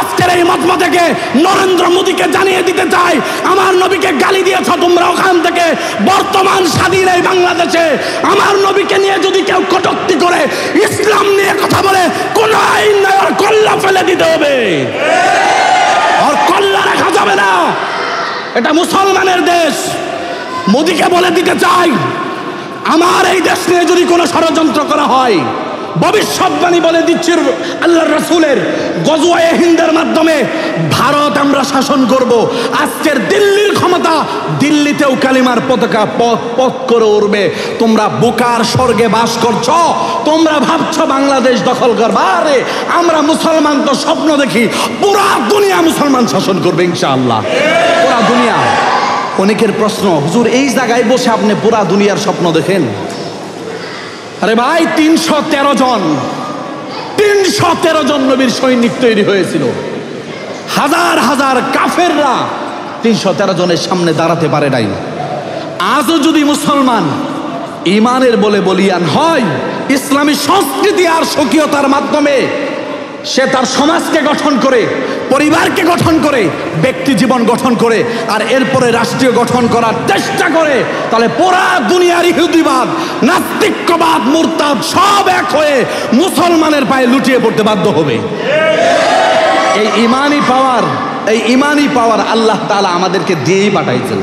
আজকের এই মজমা থেকে নরেন্দ্র মোদীকে জানিয়ে দিতে চাই, আমার নবীকে গালি দিয়েছ তোমরা ওখান থেকে, বর্তমান স্বাধীন এই বাংলাদেশে আমার নবীকে নিয়ে যদি কেউ কটূক্তি করে, ইসলাম নিয়ে কথা বলে, কোন আইন নয়, আর কল্লা ফেলে দিতে হবে, আর কল্লা রাখা যাবে না। এটা মুসলমানের দেশ। মোদীকে বলে দিতে চাই, আমার এই দেশ নিয়ে যদি কোনো ষড়যন্ত্র করা হয়, ভবিষ্যৎবাণী বলে দিচ্ছি আল্লাহর রাসূলের, গজওয়ায়ে হিন্দের মাধ্যমে ভারত আমরা শাসন করব। আজকের দিল্লির ক্ষমতা, দিল্লিতেও কালিমার পতাকা পথ করে উড়বে। তোমরা বোকার স্বর্গে বাস করছো, তোমরা ভাবছো বাংলাদেশ দখল করবা। আরে আমরা মুসলমান তো স্বপ্ন দেখি পুরা দুনিয়া মুসলমান শাসন করবে ইনশাআল্লাহ, পুরা দুনিয়া। অনেকের প্রশ্ন, হুজুর এই জায়গায় বসে আপনি পুরা দুনিয়ার স্বপ্ন দেখেন? আরে ভাই, 313 জন নবীর সৈনিক তৈরি হয়েছিল, হাজার হাজার কাফেররা 313 জনের সামনে দাঁড়াতে পারে নাই। আজও যদি মুসলমান ইমানের বলে বলিয়ান হয়, ইসলামী সংস্কৃতি আর স্বকীয়তার মাধ্যমে সে তার সমাজকে গঠন করে, পরিবারকে গঠন করে, ব্যক্তি জীবন গঠন করে, আর এরপরে রাষ্ট্রীয় গঠন করার চেষ্টা করে, তাহলে পুরা দুনিয়ার ইহুদিবাদ, নাস্তিক্যবাদ, মুরতাদ সব এক হয়ে মুসলমানের পায়ে লুটিয়ে পড়তে বাধ্য হবে। এই ইমানি পাওয়ার আল্লাহ তাআলা আমাদেরকে দিয়েই পাঠাইছেন।